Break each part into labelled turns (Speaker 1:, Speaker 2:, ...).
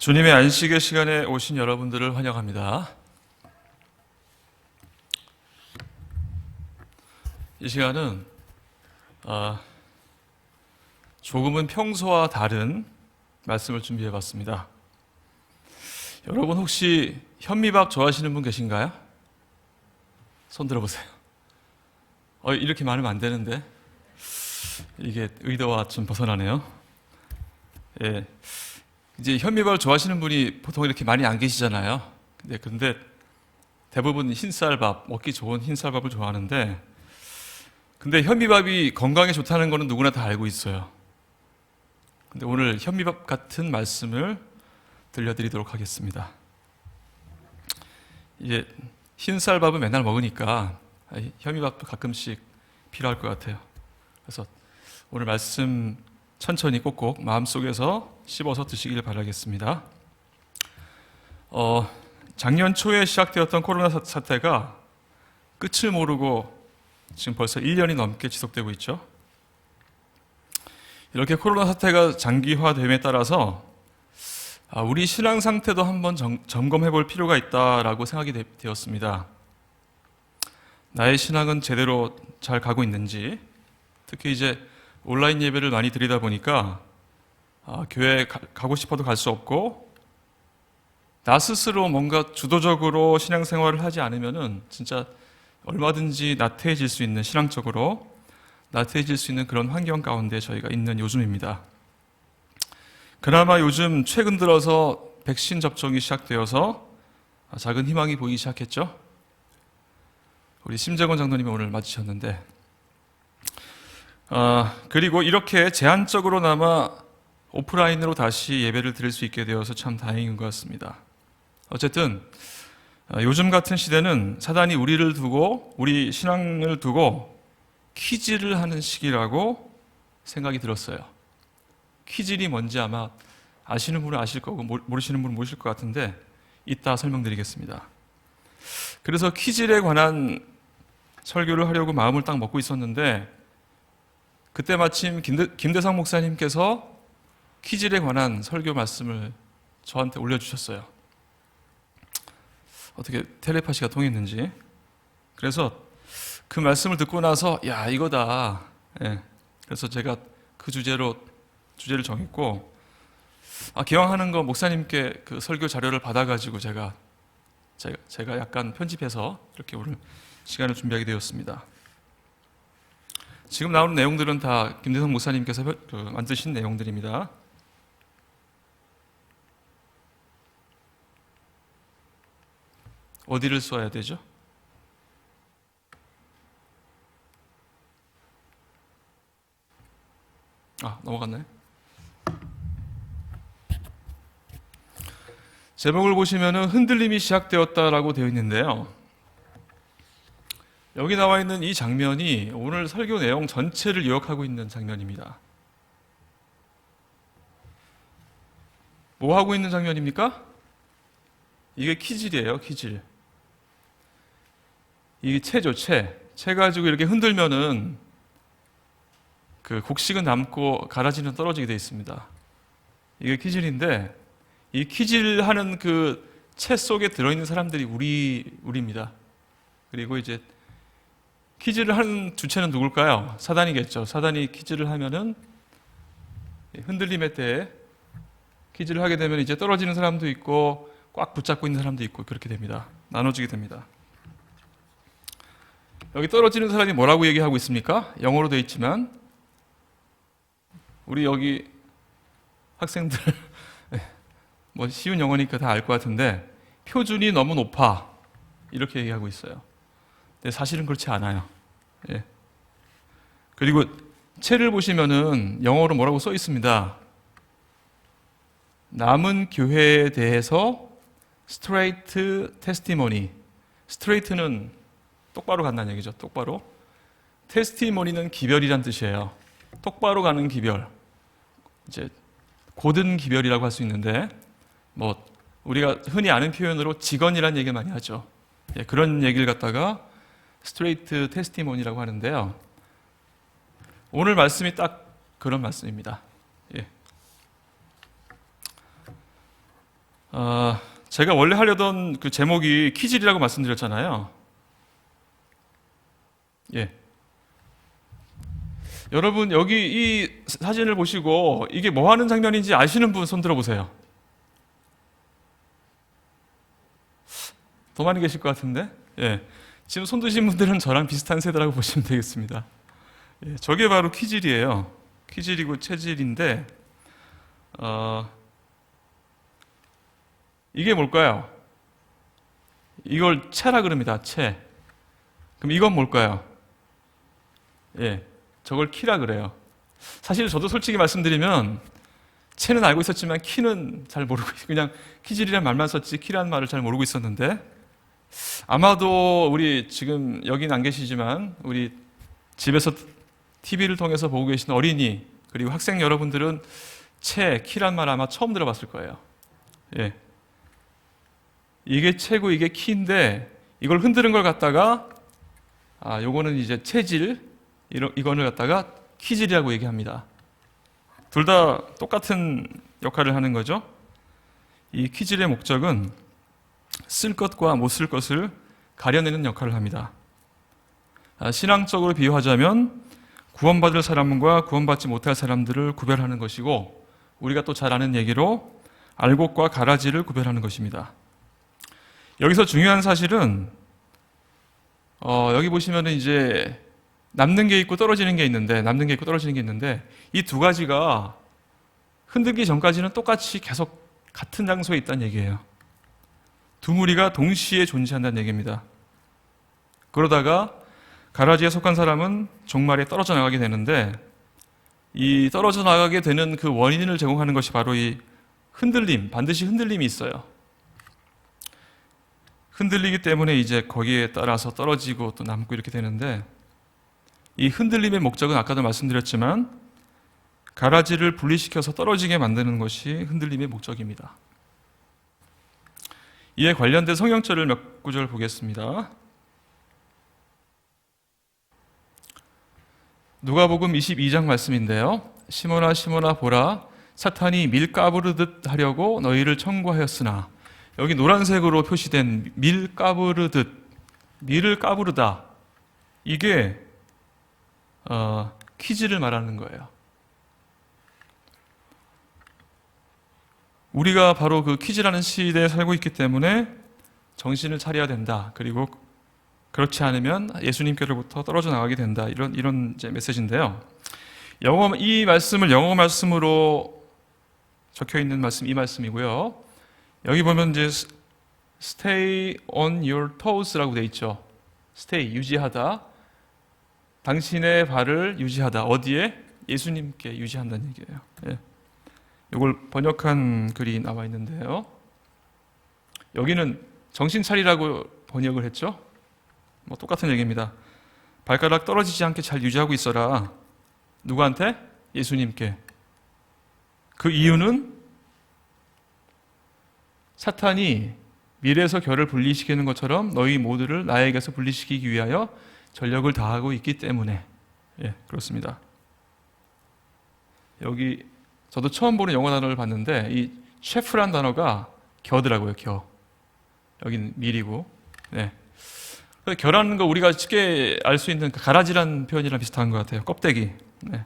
Speaker 1: 주님의 안식의 시간에 오신 여러분들을 환영합니다. 이 시간은 조금은 평소와 다른 말씀을 준비해봤습니다. 여러분 혹시 현미밥 좋아하시는 분 계신가요? 손 들어보세요. 이렇게 많으면 안 되는데 이게 의도와 좀 벗어나네요. 예. 이제 현미밥을 좋아하시는 분이 보통 이렇게 많이 안 계시잖아요. 근데 대부분 흰쌀밥, 먹기 좋은 흰쌀밥을 좋아하는데, 근데 현미밥이 건강에 좋다는 거는 누구나 다 알고 있어요. 근데 오늘 현미밥 같은 말씀을 들려드리도록 하겠습니다. 이제 흰쌀밥은 맨날 먹으니까 현미밥도 가끔씩 필요할 것 같아요. 그래서 오늘 말씀 천천히 꼭꼭 마음속에서 씹어서 드시길 바라겠습니다. 작년 초에 시작되었던 코로나 사태가 끝을 모르고 지금 벌써 1년이 넘게 지속되고 있죠. 이렇게 코로나 사태가 장기화됨에 따라서 우리 신앙 상태도 한번 점검해 볼 필요가 있다라고 생각이 되었습니다. 나의 신앙은 제대로 잘 가고 있는지, 특히 이제 온라인 예배를 많이 드리다 보니까 교회에 가고 싶어도 갈 수 없고, 나 스스로 뭔가 주도적으로 신앙생활을 하지 않으면은 진짜 얼마든지 나태해질 수 있는, 신앙적으로 나태해질 수 있는 그런 환경 가운데 저희가 있는 요즘입니다. 그나마 요즘 최근 들어서 백신 접종이 시작되어서 작은 희망이 보이기 시작했죠. 우리 심재권 장로님이 오늘 맞으셨는데, 그리고 이렇게 제한적으로나마 오프라인으로 다시 예배를 드릴 수 있게 되어서 참 다행인 것 같습니다. 어쨌든 요즘 같은 시대는 사단이 우리를 두고, 우리 신앙을 두고 키질을 하는 시기라고 생각이 들었어요. 키질이 뭔지 아마 아시는 분은 아실 거고 모르시는 분은 모르실 것 같은데 이따 설명드리겠습니다. 그래서 키질에 관한 설교를 하려고 마음을 딱 먹고 있었는데, 그때 마침 김대상 목사님께서 키질에 관한 설교 말씀을 저한테 올려주셨어요. 어떻게 텔레파시가 통했는지. 그래서 그 말씀을 듣고 나서 야, 이거다. 예. 그래서 제가 그 주제를 정했고, 기왕하는 거 목사님께 그 설교 자료를 받아가지고 제가 약간 편집해서 이렇게 오늘 시간을 준비하게 되었습니다. 지금 나오는 내용들은 다 김대성 목사님께서 만드신 내용들입니다. 어디를 써야 되죠? 넘어갔나요? 제목을 보시면은 흔들림이 시작되었다라고 되어 있는데요. 여기 나와 있는 이 장면이 오늘 설교 내용 전체를 요약하고 있는 장면입니다. 뭐 하고 있는 장면입니까? 이게 키질이에요, 키질. 이게 채죠, 채. 채 가지고 이렇게 흔들면은 그 곡식은 남고 가라지는 떨어지게 되어 있습니다. 이게 키질인데, 이 키질하는 그 채 속에 들어있는 사람들이 우리입니다. 그리고 이제 키질을 하는 주체는 누굴까요? 사단이겠죠. 사단이 키질을 하면은 흔들림의 때에 키질을 하게 되면 이제 떨어지는 사람도 있고 꽉 붙잡고 있는 사람도 있고 그렇게 됩니다. 나눠지게 됩니다. 여기 떨어지는 사람이 뭐라고 얘기하고 있습니까? 영어로 되어 있지만 우리 여기 학생들 뭐 쉬운 영어니까 다 알 것 같은데 표준이 너무 높아 이렇게 얘기하고 있어요. 근데 사실은 그렇지 않아요. 예. 그리고 채를 보시면은 영어로 뭐라고 써 있습니다. 남은 교회에 대해서 스트레이트 테스티모니. 스트레이트는 똑바로 간다는 얘기죠. 똑바로. 테스티모니는 기별이란 뜻이에요. 똑바로 가는 기별. 이제 고든 기별이라고 할 수 있는데, 뭐 우리가 흔히 아는 표현으로 직언이라는 얘기를 많이 하죠. 예, 그런 얘기를 갖다가 스트레이트 테스티모니라고 하는데요. 오늘 말씀이 딱 그런 말씀입니다. 예. 제가 원래 하려던 그 제목이 키질이라고 말씀드렸잖아요. 예. 여러분, 여기 이 사진을 보시고 이게 뭐 하는 장면인지 아시는 분 손 들어보세요. 더 많이 계실 것 같은데? 예. 지금 손 드신 분들은 저랑 비슷한 세대라고 보시면 되겠습니다. 예, 저게 바로 키질이에요. 키질이고 체질인데, 이게 뭘까요? 이걸 체라 그럽니다. 체. 그럼 이건 뭘까요? 예, 저걸 키라 그래요. 사실 저도 솔직히 말씀드리면 체는 알고 있었지만 키는 잘 모르고 그냥 키질이란 말만 썼지 키라는 말을 잘 모르고 있었는데, 아마도 우리 지금 여긴 안 계시지만 우리 집에서 TV를 통해서 보고 계신 어린이 그리고 학생 여러분들은 체, 키란 말 아마 처음 들어봤을 거예요. 예. 이게 체고 이게 키인데 이걸 흔드는 걸 갖다가 요거는 이제 체질, 이거를 갖다가 키질이라고 얘기합니다. 둘 다 똑같은 역할을 하는 거죠. 이 키질의 목적은 쓸 것과 못 쓸 것을 가려내는 역할을 합니다. 신앙적으로 비유하자면 구원받을 사람과 구원받지 못할 사람들을 구별하는 것이고, 우리가 또 잘 아는 얘기로 알곡과 가라지를 구별하는 것입니다. 여기서 중요한 사실은 여기 보시면은 이제 남는 게 있고 떨어지는 게 있는데, 남는 게 있고 떨어지는 게 있는데, 이 두 가지가 흔들기 전까지는 똑같이 계속 같은 장소에 있다는 얘기예요. 두 무리가 동시에 존재한다는 얘기입니다. 그러다가 가라지에 속한 사람은 종말에 떨어져 나가게 되는데, 이 떨어져 나가게 되는 그 원인을 제공하는 것이 바로 이 흔들림, 반드시 흔들림이 있어요. 흔들리기 때문에 이제 거기에 따라서 떨어지고 또 남고 이렇게 되는데, 이 흔들림의 목적은 아까도 말씀드렸지만 가라지를 분리시켜서 떨어지게 만드는 것이 흔들림의 목적입니다. 이에 관련된 성경절을 몇 구절 보겠습니다. 누가복음 22장 말씀인데요. 시몬아 시몬아 보라, 사탄이 밀 까부르듯 하려고 너희를 청구하였으나, 여기 노란색으로 표시된 밀 까부르듯, 밀을 까부르다, 이게 키질을 말하는 거예요. 우리가 바로 그 키질하는 시대에 살고 있기 때문에 정신을 차려야 된다. 그리고 그렇지 않으면 예수님께로부터 떨어져 나가게 된다. 이런 이제 메시지인데요. 이 말씀을 영어 말씀으로 적혀 있는 말씀, 이 말씀이고요. 여기 보면 이제 stay on your toes라고 돼 있죠. stay, 유지하다. 당신의 발을 유지하다. 어디에? 예수님께 유지한다는 얘기예요. 예. 이걸 번역한 글이 나와 있는데요. 여기는 정신 차리라고 번역을 했죠. 뭐 똑같은 얘기입니다. 발가락 떨어지지 않게 잘 유지하고 있어라. 누구한테? 예수님께. 그 이유는 사탄이 밀에서 결을 분리시키는 것처럼 너희 모두를 나에게서 분리시키기 위하여 전력을 다하고 있기 때문에. 예, 그렇습니다. 여기 저도 처음 보는 영어 단어를 봤는데, 이 셰프란 단어가 겨더라고요. 겨. 여기는 밀이고. 네. 겨라는 거 우리가 쉽게 알 수 있는 가라지란 표현이랑 비슷한 것 같아요. 껍데기. 네.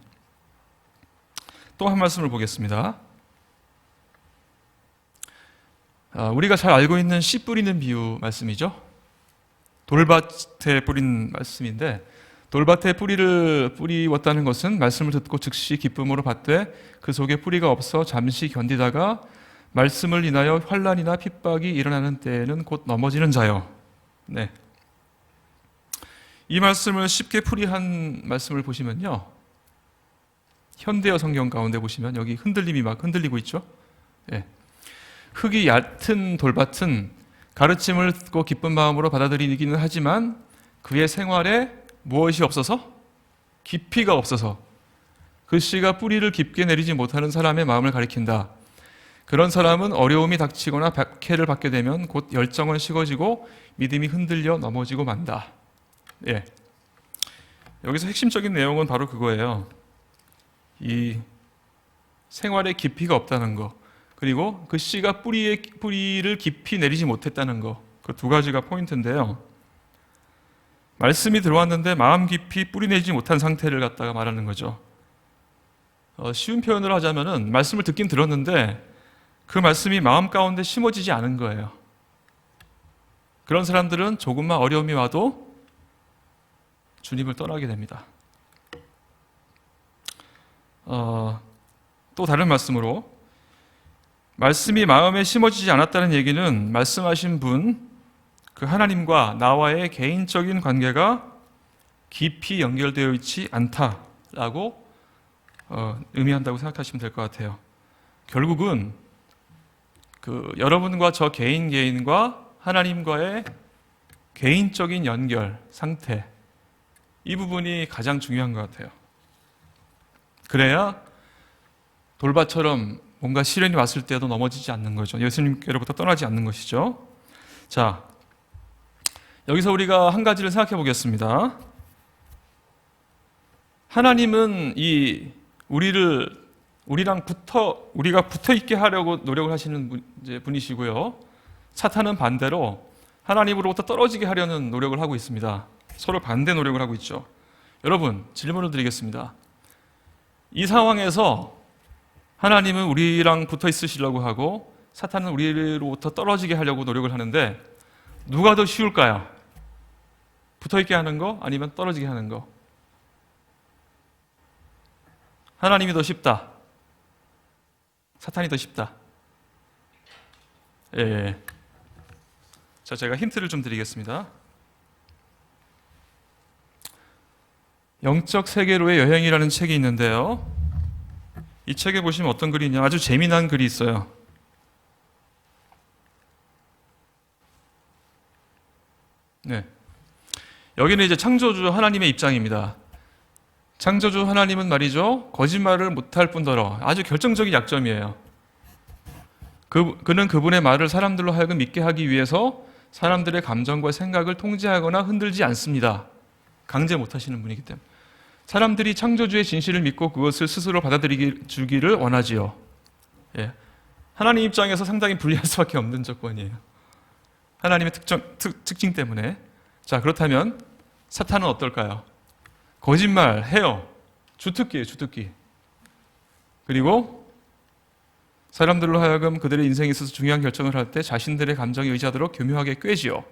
Speaker 1: 또 한 말씀을 보겠습니다. 우리가 잘 알고 있는 씨 뿌리는 비유 말씀이죠. 돌밭에 뿌린 말씀인데, 돌밭에 뿌리를 뿌리웠다는 것은 말씀을 듣고 즉시 기쁨으로 받되 그 속에 뿌리가 없어 잠시 견디다가 말씀을 인하여 환난이나 핍박이 일어나는 때에는 곧 넘어지는 자요. 네. 이 말씀을 쉽게 풀이한 말씀을 보시면요, 현대어 성경 가운데 보시면 여기 흔들림이 막 흔들리고 있죠. 네. 흙이 얕은 돌밭은 가르침을 듣고 기쁜 마음으로 받아들이기는 하지만 그의 생활에 무엇이 없어서? 깊이가 없어서 그 씨가 뿌리를 깊게 내리지 못하는 사람의 마음을 가리킨다. 그런 사람은 어려움이 닥치거나 박해를 받게 되면 곧 열정은 식어지고 믿음이 흔들려 넘어지고 만다. 예. 여기서 핵심적인 내용은 바로 그거예요. 이 생활에 깊이가 없다는 거. 그리고 그 씨가 뿌리를 깊이 내리지 못했다는 거, 그 두 가지가 포인트인데요. 말씀이 들어왔는데 마음 깊이 뿌리 내지 못한 상태를 갖다가 말하는 거죠. 쉬운 표현을 하자면은 말씀을 듣긴 들었는데 그 말씀이 마음 가운데 심어지지 않은 거예요. 그런 사람들은 조금만 어려움이 와도 주님을 떠나게 됩니다. 또 다른 말씀으로 말씀이 마음에 심어지지 않았다는 얘기는 말씀하신 분, 그 하나님과 나와의 개인적인 관계가 깊이 연결되어 있지 않다라고 의미한다고 생각하시면 될 것 같아요. 결국은 여러분과 저 개인과 하나님과의 개인적인 연결 상태, 이 부분이 가장 중요한 것 같아요. 그래야 돌밭처럼 뭔가 시련이 왔을 때도 넘어지지 않는 거죠. 예수님께로부터 떠나지 않는 것이죠. 자, 여기서 우리가 한 가지를 생각해 보겠습니다. 하나님은 우리가 붙어 있게 하려고 노력을 하시는 분이시고요. 사탄은 반대로 하나님으로부터 떨어지게 하려는 노력을 하고 있습니다. 서로 반대 노력을 하고 있죠. 여러분, 질문을 드리겠습니다. 이 상황에서 하나님은 우리랑 붙어 있으시려고 하고 사탄은 우리로부터 떨어지게 하려고 노력을 하는데 누가 더 쉬울까요? 붙어 있게 하는 거 아니면 떨어지게 하는 거? 하나님이 더 쉽다. 사탄이 더 쉽다. 예. 자, 제가 힌트를 좀 드리겠습니다. 영적 세계로의 여행이라는 책이 있는데요. 이 책에 보시면 어떤 글이 있냐, 아주 재미난 글이 있어요. 네. 여기는 이제 창조주 하나님의 입장입니다. 창조주 하나님은 말이죠, 거짓말을 못할 뿐더러 아주 결정적인 약점이에요. 그는 그분의 말을 사람들로 하여금 믿게 하기 위해서 사람들의 감정과 생각을 통제하거나 흔들지 않습니다. 강제 못하시는 분이기 때문에. 사람들이 창조주의 진실을 믿고 그것을 스스로 받아들이기를 원하지요. 예. 하나님 입장에서 상당히 불리할 수밖에 없는 조건이에요. 하나님의 특징 때문에. 자, 그렇다면 사탄은 어떨까요? 거짓말 해요. 주특기예요, 주특기. 그리고 사람들로 하여금 그들의 인생에 있어서 중요한 결정을 할 때 자신들의 감정에 의지하도록 교묘하게 꿰지요.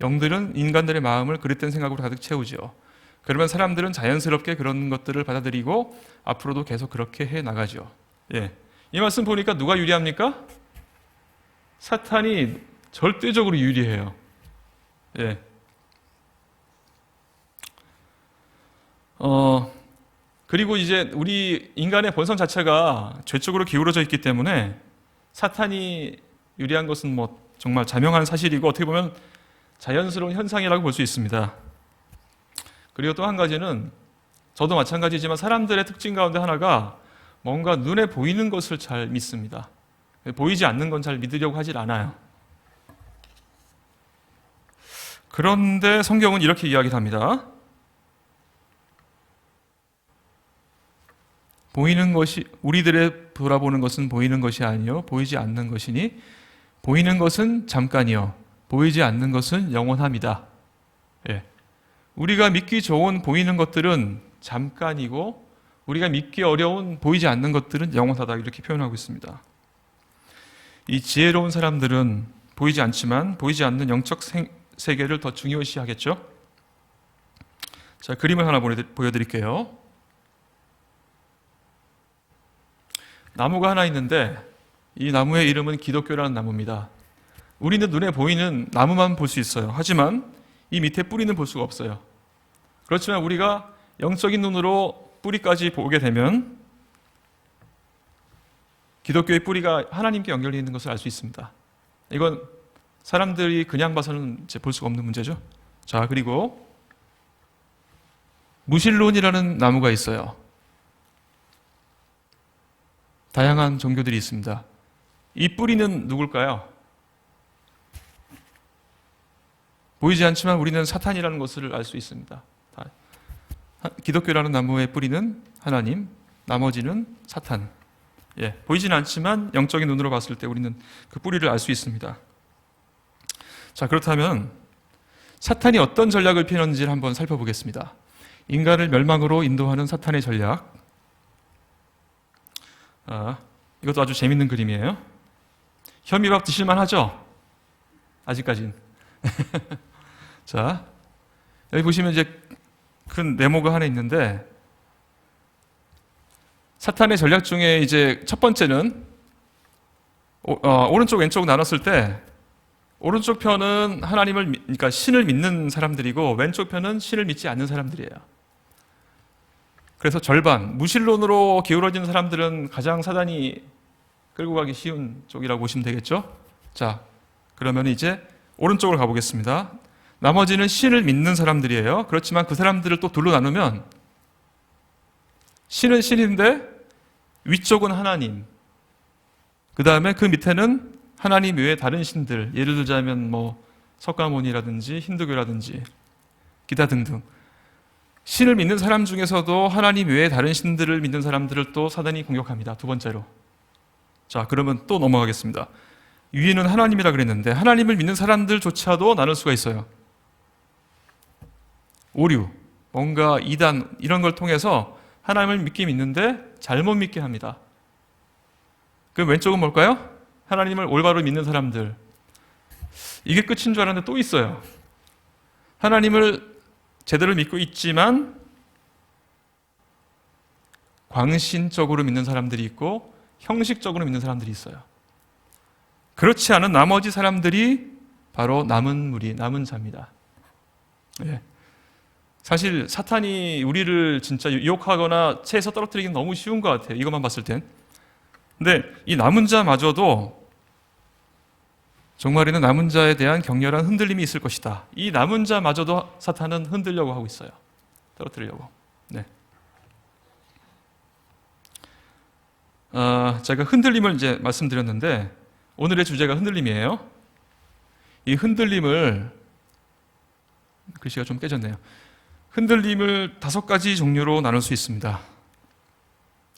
Speaker 1: 영들은 인간들의 마음을 그릇된 생각으로 가득 채우지요. 그러면 사람들은 자연스럽게 그런 것들을 받아들이고 앞으로도 계속 그렇게 해 나가죠. 예. 이 말씀 보니까 누가 유리합니까? 사탄이 절대적으로 유리해요. 예. 그리고 이제 우리 인간의 본성 자체가 죄 쪽으로 기울어져 있기 때문에 사탄이 유리한 것은 뭐 정말 자명한 사실이고 어떻게 보면 자연스러운 현상이라고 볼 수 있습니다. 그리고 또 한 가지는 저도 마찬가지지만 사람들의 특징 가운데 하나가 뭔가 눈에 보이는 것을 잘 믿습니다. 보이지 않는 건 잘 믿으려고 하질 않아요. 그런데 성경은 이렇게 이야기를 합니다. 보이는 것이, 우리들의 돌아보는 것은 보이는 것이 아니요 보이지 않는 것이니 보이는 것은 잠깐이요 보이지 않는 것은 영원합니다. 예. 우리가 믿기 좋은 보이는 것들은 잠깐이고 우리가 믿기 어려운 보이지 않는 것들은 영원하다, 이렇게 표현하고 있습니다. 이 지혜로운 사람들은 보이지 않지만 보이지 않는 영적 세계를 더 중요시하겠죠. 자, 그림을 하나 보여드릴게요. 나무가 하나 있는데 이 나무의 이름은 기독교라는 나무입니다. 우리는 눈에 보이는 나무만 볼 수 있어요. 하지만 이 밑에 뿌리는 볼 수가 없어요. 그렇지만 우리가 영적인 눈으로 뿌리까지 보게 되면 기독교의 뿌리가 하나님께 연결되어 있는 것을 알 수 있습니다. 이건 사람들이 그냥 봐서는 이제 볼 수가 없는 문제죠. 자, 그리고 무신론이라는 나무가 있어요. 다양한 종교들이 있습니다. 이 뿌리는 누굴까요? 보이지 않지만 우리는 사탄이라는 것을 알 수 있습니다. 기독교라는 나무의 뿌리는 하나님, 나머지는 사탄. 보이진 않지만 영적인 눈으로 봤을 때 우리는 그 뿌리를 알 수 있습니다. 자, 그렇다면 사탄이 어떤 전략을 피하는지를 한번 살펴보겠습니다. 인간을 멸망으로 인도하는 사탄의 전략. 이것도 아주 재밌는 그림이에요. 현미밥 드실만 하죠? 아직까진. 자, 여기 보시면 이제 큰 네모가 하나 있는데, 사탄의 전략 중에 이제 첫 번째는 오른쪽 왼쪽 나눴을 때 오른쪽 편은 그러니까 신을 믿는 사람들이고 왼쪽 편은 신을 믿지 않는 사람들이에요. 그래서 절반, 무신론으로 기울어진 사람들은 가장 사단이 끌고 가기 쉬운 쪽이라고 보시면 되겠죠? 자, 그러면 이제 오른쪽으로 가보겠습니다. 나머지는 신을 믿는 사람들이에요. 그렇지만 그 사람들을 또 둘로 나누면 신은 신인데 위쪽은 하나님, 그 다음에 그 밑에는 하나님 외에 다른 신들, 예를 들자면 석가모니라든지 힌두교라든지 기타 등등, 신을 믿는 사람 중에서도 하나님 외에 다른 신들을 믿는 사람들을 또 사단이 공격합니다. 두 번째로. 자, 그러면 또 넘어가겠습니다. 위에는 하나님이라 그랬는데 하나님을 믿는 사람들조차도 나눌 수가 있어요. 오류, 뭔가 이단 이런 걸 통해서 하나님을 믿긴 믿는데 잘못 믿게 합니다. 그럼 왼쪽은 뭘까요? 하나님을 올바로 믿는 사람들. 이게 끝인 줄 알았는데 또 있어요. 하나님을 제대로 믿고 있지만 광신적으로 믿는 사람들이 있고 형식적으로 믿는 사람들이 있어요. 그렇지 않은 나머지 사람들이 바로 남은 무리, 남은 자입니다. 사실 사탄이 우리를 진짜 유혹하거나 채에서 떨어뜨리기는 너무 쉬운 것 같아요. 이것만 봤을 땐. 근데 이 남은 자마저도 종말에는 남은 자에 대한 격렬한 흔들림이 있을 것이다. 이 남은 자마저도 사탄은 흔들려고 하고 있어요. 떨어뜨리려고. 제가 흔들림을 이제 말씀드렸는데 오늘의 주제가 흔들림이에요. 이 흔들림을, 글씨가 좀 깨졌네요. 흔들림을 5가지 종류로 나눌 수 있습니다.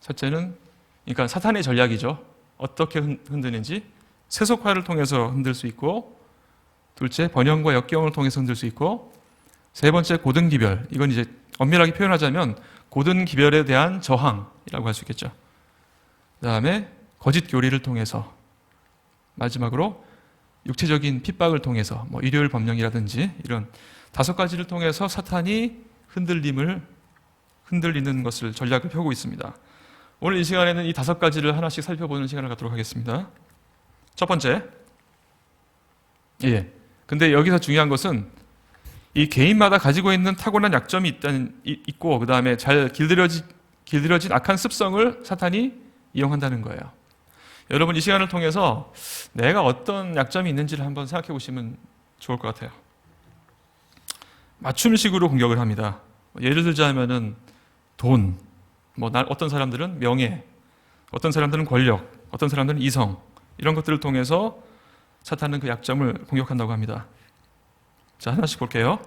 Speaker 1: 첫째는, 그러니까 사탄의 전략이죠. 어떻게 흔드는지, 세속화를 통해서 흔들 수 있고, 둘째, 번영과 역경을 통해서 흔들 수 있고, 세 번째, 고등기별. 이건 이제 엄밀하게 표현하자면 고등기별에 대한 저항이라고 할 수 있겠죠. 그 다음에 거짓 교리를 통해서, 마지막으로 육체적인 핍박을 통해서 일요일 법령이라든지 이런 5가지를 통해서 사탄이 흔들리는 것을 전략을 펴고 있습니다. 오늘 이 시간에는 이 5가지를 하나씩 살펴보는 시간을 갖도록 하겠습니다. 첫 번째, 근데 여기서 중요한 것은 이 개인마다 가지고 있는 타고난 약점이 있고 그 다음에 잘 길들여진 악한 습성을 사탄이 이용한다는 거예요. 여러분, 이 시간을 통해서 내가 어떤 약점이 있는지를 한번 생각해 보시면 좋을 것 같아요. 맞춤식으로 공격을 합니다. 예를 들자면은 돈, 어떤 사람들은 명예, 어떤 사람들은 권력, 어떤 사람들은 이성, 이런 것들을 통해서 사탄은 그 약점을 공격한다고 합니다. 자, 하나씩 볼게요.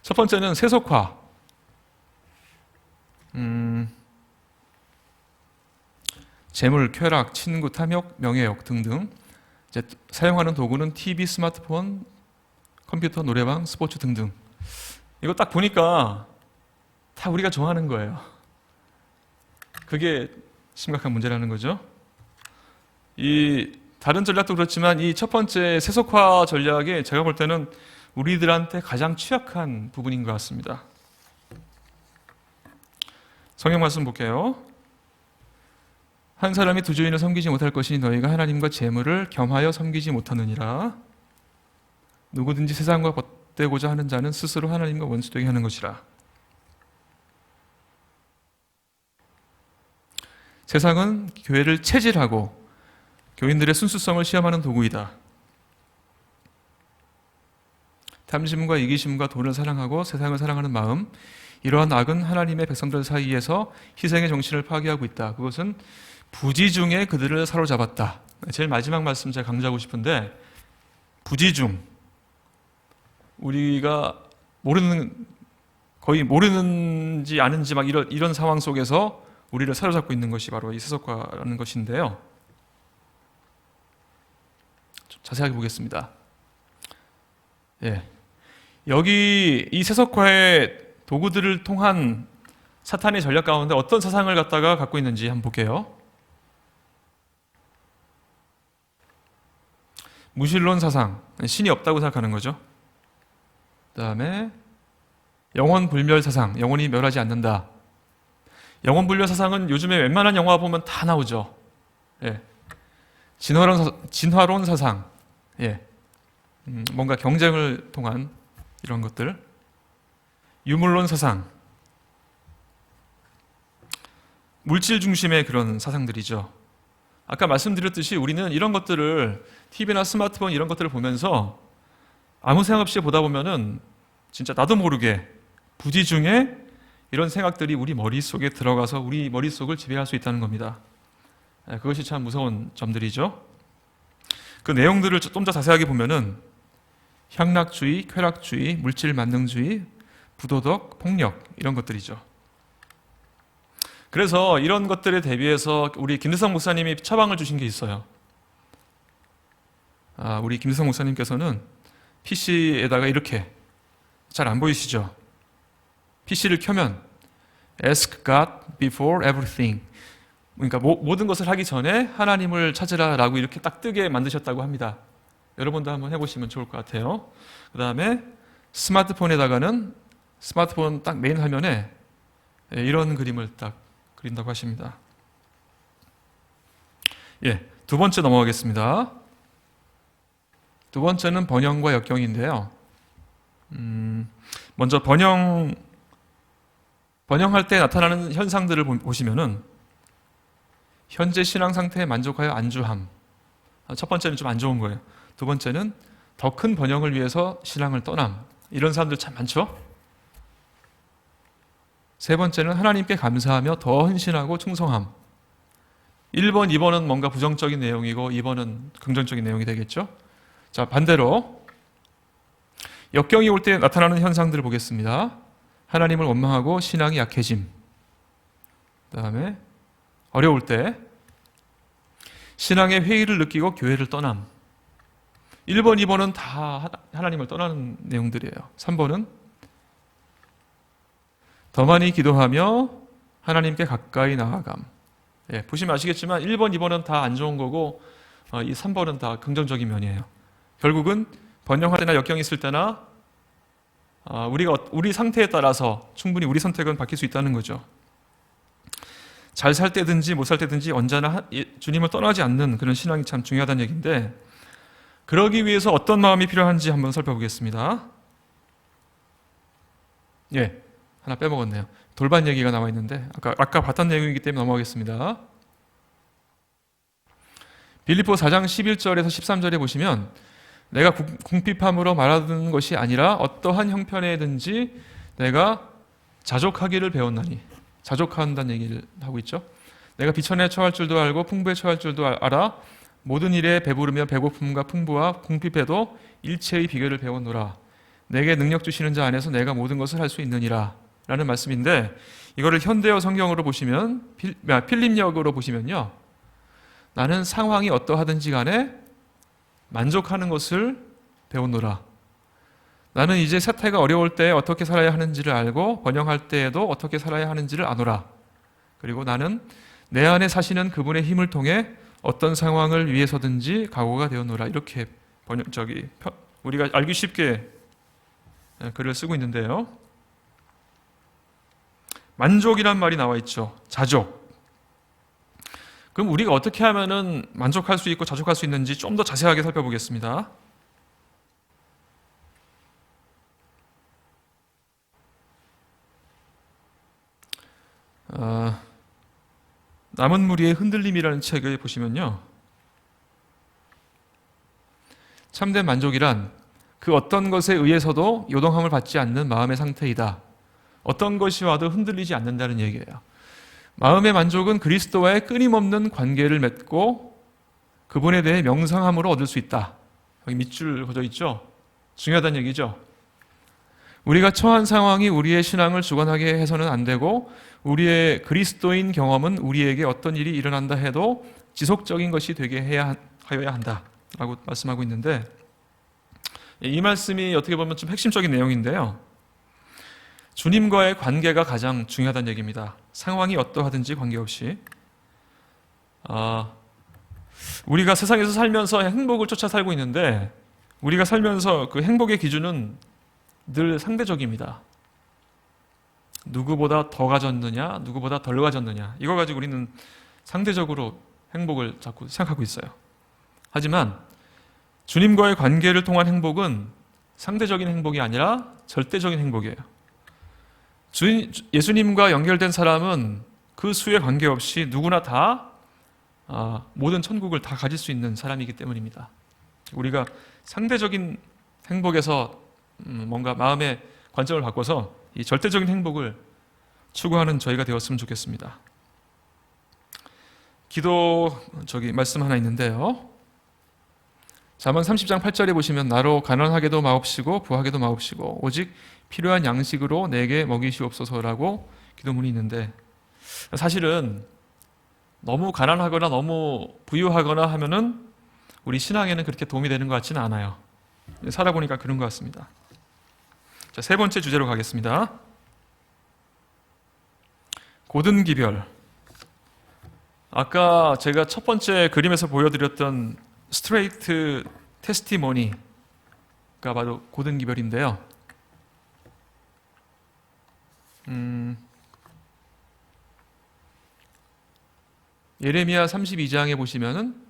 Speaker 1: 첫 번째는 세속화. 재물, 쾌락, 친구, 탐욕, 명예욕 등등. 이제 사용하는 도구는 TV, 스마트폰, 컴퓨터, 노래방, 스포츠 등등. 이거 딱 보니까 다 우리가 좋아하는 거예요. 그게 심각한 문제라는 거죠. 이 다른 전략도 그렇지만 이 첫 번째 세속화 전략이 제가 볼 때는 우리들한테 가장 취약한 부분인 것 같습니다. 성경 말씀 볼게요. 한 사람이 두 주인을 섬기지 못할 것이니 너희가 하나님과 재물을 겸하여 섬기지 못하느니라. 누구든지 세상과 벗되고자 하는 자는 스스로 하나님과 원수되게 하는 것이라. 세상은 교회를 체질하고 교인들의 순수성을 시험하는 도구이다. 탐심과 이기심과 돈을 사랑하고 세상을 사랑하는 마음, 이러한 악은 하나님의 백성들 사이에서 희생의 정신을 파괴하고 있다. 그것은 부지중에 그들을 사로잡았다. 제일 마지막 말씀 제가 강조하고 싶은데, 부지중, 우리가 거의 모르는지 아는지 이런 상황 속에서 우리를 사로잡고 있는 것이 바로 이 세속화라는 것인데요. 좀 자세하게 보겠습니다. 예. 여기 이 세속화의 도구들을 통한 사탄의 전략 가운데 어떤 사상을 갖다가 갖고 있는지 한번 볼게요. 무신론 사상, 신이 없다고 생각하는 거죠. 그 다음에 영혼 불멸 사상, 영혼이 멸하지 않는다. 영혼 불멸 사상은 요즘에 웬만한 영화 보면 다 나오죠. 예. 진화론 사상, 예. 뭔가 경쟁을 통한 이런 것들. 유물론 사상, 물질 중심의 그런 사상들이죠. 아까 말씀드렸듯이 우리는 이런 것들을 TV나 스마트폰 이런 것들을 보면서 아무 생각 없이 보다 보면은 진짜 나도 모르게 부지 중에 이런 생각들이 우리 머릿속에 들어가서 우리 머릿속을 지배할 수 있다는 겁니다. 그것이 참 무서운 점들이죠. 그 내용들을 좀 더 자세하게 보면은 향락주의, 쾌락주의, 물질 만능주의, 부도덕, 폭력 이런 것들이죠. 그래서 이런 것들에 대비해서 우리 김대성 목사님이 처방을 주신 게 있어요. 우리 김대성 목사님께서는 PC에다가 이렇게, 잘 안 보이시죠? PC를 켜면 Ask God before everything, 그러니까 모든 것을 하기 전에 하나님을 찾으라라고 이렇게 딱 뜨게 만드셨다고 합니다. 여러분도 한번 해보시면 좋을 것 같아요. 그 다음에 스마트폰에다가는 스마트폰 딱 메인 화면에 이런 그림을 딱 그린다고 하십니다. 예, 두 번째 넘어가겠습니다. 두 번째는 번영과 역경인데요. 먼저 번영할 때 나타나는 현상들을 보시면은 현재 신앙 상태에 만족하여 안주함. 첫 번째는 좀 안 좋은 거예요. 두 번째는 더 큰 번영을 위해서 신앙을 떠남. 이런 사람들 참 많죠? 세 번째는 하나님께 감사하며 더 헌신하고 충성함. 1번, 2번은 뭔가 부정적인 내용이고 2번은 긍정적인 내용이 되겠죠? 자, 반대로 역경이 올 때 나타나는 현상들을 보겠습니다. 하나님을 원망하고 신앙이 약해짐. 그 다음에 어려울 때 신앙의 회의를 느끼고 교회를 떠남. 1번, 2번은 다 하나님을 떠나는 내용들이에요. 3번은 더 많이 기도하며 하나님께 가까이 나아감. 예, 보시면 아시겠지만 1번, 2번은 다 안 좋은 거고 이 3번은 다 긍정적인 면이에요. 결국은 번영할 때나 역경이 있을 때나 우리 상태에 따라서 충분히 우리 선택은 바뀔 수 있다는 거죠. 잘 살 때든지 못 살 때든지 언제나 주님을 떠나지 않는 그런 신앙이 참 중요하다는 얘기인데, 그러기 위해서 어떤 마음이 필요한지 한번 살펴보겠습니다. 예, 하나 빼먹었네요. 돌반 얘기가 나와 있는데 아까 봤던 내용이기 때문에 넘어가겠습니다. 빌립보 4장 11절에서 13절에 보시면 내가 궁핍함으로 말하는 것이 아니라 어떠한 형편에든지 내가 자족하기를 배웠나니, 자족한다는 얘기를 하고 있죠. 내가 비천에 처할 줄도 알고 풍부에 처할 줄도 알아 모든 일에 배부르며 배고픔과 풍부와 궁핍에도 일체의 비결을 배웠노라. 내게 능력 주시는 자 안에서 내가 모든 것을 할 수 있느니라 라는 말씀인데, 이거를 현대어 성경으로 보시면 필립역으로 보시면요, 나는 상황이 어떠하든지 간에 만족하는 것을 배웠노라. 나는 이제 세태가 어려울 때 어떻게 살아야 하는지를 알고 번영할 때에도 어떻게 살아야 하는지를 아노라. 그리고 나는 내 안에 사시는 그분의 힘을 통해 어떤 상황을 위해서든지 각오가 되었노라. 이렇게 우리가 알기 쉽게 글을 쓰고 있는데요. 만족이란 말이 나와 있죠. 자족. 그럼 우리가 어떻게 하면은 만족할 수 있고 자족할 수 있는지 좀 더 자세하게 살펴보겠습니다. 남은 무리의 흔들림이라는 책을 보시면요, 참된 만족이란 그 어떤 것에 의해서도 요동함을 받지 않는 마음의 상태이다. 어떤 것이 와도 흔들리지 않는다는 얘기예요. 마음의 만족은 그리스도와의 끊임없는 관계를 맺고 그분에 대해 명상함으로 얻을 수 있다. 여기 밑줄 그어져 있죠? 중요하다는 얘기죠. 우리가 처한 상황이 우리의 신앙을 주관하게 해서는 안 되고, 우리의 그리스도인 경험은 우리에게 어떤 일이 일어난다 해도 지속적인 것이 되게 하여야 한다라고 말씀하고 있는데, 이 말씀이 어떻게 보면 좀 핵심적인 내용인데요. 주님과의 관계가 가장 중요하다는 얘기입니다. 상황이 어떠하든지 관계없이. 우리가 세상에서 살면서 행복을 쫓아 살고 있는데, 우리가 살면서 그 행복의 기준은 늘 상대적입니다. 누구보다 더 가졌느냐, 누구보다 덜 가졌느냐, 이거 가지고 우리는 상대적으로 행복을 자꾸 생각하고 있어요. 하지만 주님과의 관계를 통한 행복은 상대적인 행복이 아니라 절대적인 행복이에요. 예수님과 연결된 사람은 그 수에 관계없이 누구나 다 모든 천국을 다 가질 수 있는 사람이기 때문입니다. 우리가 상대적인 행복에서 뭔가 마음의 관점을 바꿔서 이 절대적인 행복을 추구하는 저희가 되었으면 좋겠습니다. 기도 말씀 하나 있는데요. 잠언 30장 8절에 보시면 나로 가난하게도 마옵시고 부하게도 마옵시고 오직 필요한 양식으로 내게 먹이시옵소서라고 기도문이 있는데, 사실은 너무 가난하거나 너무 부유하거나 하면은 우리 신앙에는 그렇게 도움이 되는 것 같지는 않아요. 살아보니까 그런 것 같습니다. 자, 세 번째 주제로 가겠습니다. 고든기별. 아까 제가 첫 번째 그림에서 보여드렸던 스트레이트 테스티모니가 바로 고든기별인데요. 예레미야 32장에 보시면은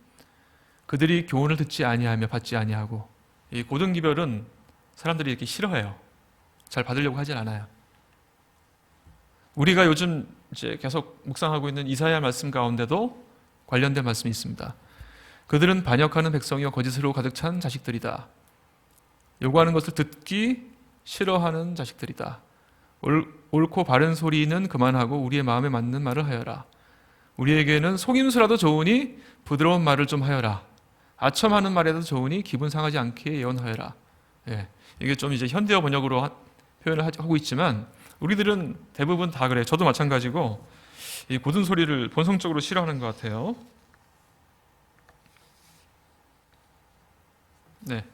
Speaker 1: 그들이 교훈을 듣지 아니하며 받지 아니하고, 이 고든기별은 사람들이 이렇게 싫어해요. 잘 받으려고 하진 않아요. 우리가 요즘 이제 계속 묵상하고 있는 이사야 말씀 가운데도 관련된 말씀이 있습니다. 그들은 반역하는 백성이요 거짓으로 가득 찬 자식들이다. 요구하는 것을 듣기 싫어하는 자식들이다. 옳고 바른 소리는 그만하고 우리의 마음에 맞는 말을 하여라. 우리에게는 속임수라도 좋으니 부드러운 말을 좀 하여라. 아첨하는 말에도 좋으니 기분 상하지 않게 예언하여라. 예, 이게 좀 이제 현대어 번역으로 표현을 하고 있지만 우리들은 대부분 다 그래요. 저도 마찬가지고 이 고든 소리를 본성적으로 싫어하는 것 같아요. 네.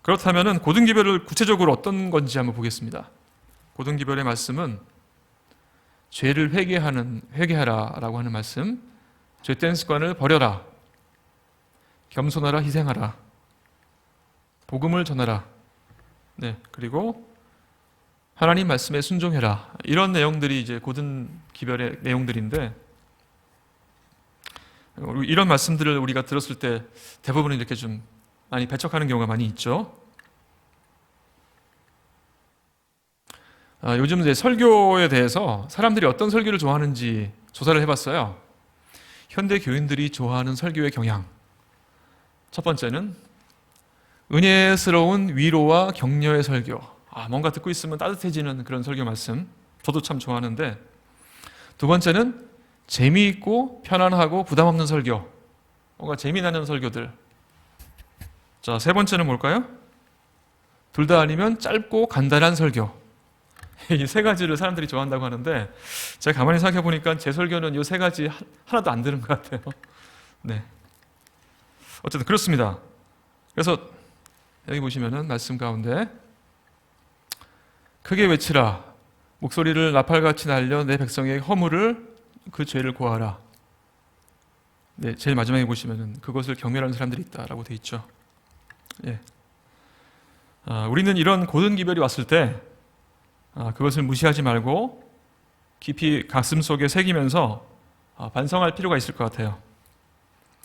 Speaker 1: 그렇다면은 고든기별을 구체적으로 어떤 건지 한번 보겠습니다. 고든기별의 말씀은 죄를 회개하라라고 하는 말씀, 죄된 습관을 버려라, 겸손하라, 희생하라, 복음을 전하라, 네, 그리고 하나님 말씀에 순종해라. 이런 내용들이 이제 고든기별의 내용들인데, 이런 말씀들을 우리가 들었을 때 대부분 이렇게 좀 많이 배척하는 경우가 많이 있죠. 요즘 이제 설교에 대해서 사람들이 어떤 설교를 좋아하는지 조사를 해봤어요. 현대 교인들이 좋아하는 설교의 경향. 첫 번째는 은혜스러운 위로와 격려의 설교. 뭔가 듣고 있으면 따뜻해지는 그런 설교 말씀. 저도 참 좋아하는데, 두 번째는 재미있고 편안하고 부담 없는 설교. 뭔가 재미나는 설교들. 자, 세 번째는 뭘까요? 둘 다 아니면 짧고 간단한 설교. 이 세 가지를 사람들이 좋아한다고 하는데, 제가 가만히 생각해 보니까 제 설교는 이 세 가지 하나도 안 들은 것 같아요. 네. 어쨌든 그렇습니다. 그래서 여기 보시면은 말씀 가운데 크게 외치라. 목소리를 나팔같이 날려 내 백성의 허물을 그 죄를 고하라. 네, 제일 마지막에 보시면은 그것을 경멸하는 사람들이 있다라고 돼 있죠. 예. 우리는 이런 고든기별이 왔을 때 그것을 무시하지 말고 깊이 가슴 속에 새기면서 반성할 필요가 있을 것 같아요.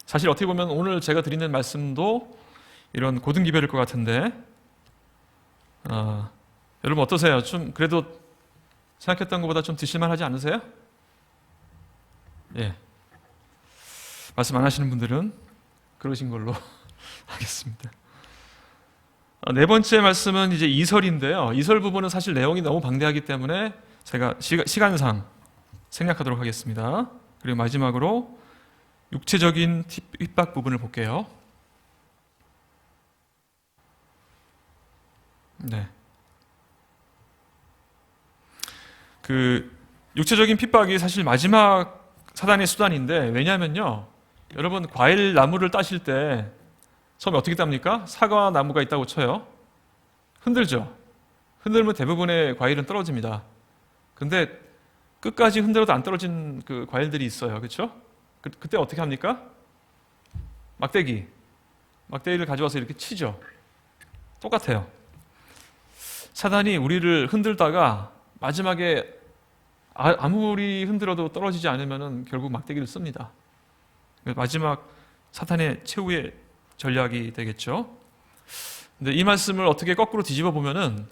Speaker 1: 사실 어떻게 보면 오늘 제가 드리는 말씀도 이런 고든기별일 것 같은데, 여러분 어떠세요? 좀 그래도 생각했던 것보다 좀 드실만하지 않으세요? 예. 말씀 안 하시는 분들은 그러신 걸로 하겠습니다. 네 번째 말씀은 이제 이설인데요. 이설 부분은 사실 내용이 너무 방대하기 때문에 제가 시간상 생략하도록 하겠습니다. 그리고 마지막으로 육체적인 핍박 부분을 볼게요. 네. 그 육체적인 핍박이 사실 마지막 사단의 수단인데, 왜냐하면요, 여러분 과일 나무를 따실 때 처음에 어떻게 땁니까? 사과 나무가 있다고 쳐요. 흔들죠. 흔들면 대부분의 과일은 떨어집니다. 근데 끝까지 흔들어도 안 떨어진 그 과일들이 있어요. 그렇죠? 그때 어떻게 합니까? 막대기를 가져와서 이렇게 치죠. 똑같아요. 사단이 우리를 흔들다가 마지막에 아무리 흔들어도 떨어지지 않으면 결국 막대기를 씁니다. 마지막 사탄의 최후의 전략이 되겠죠. 근데 이 말씀을 어떻게 거꾸로 뒤집어 보면은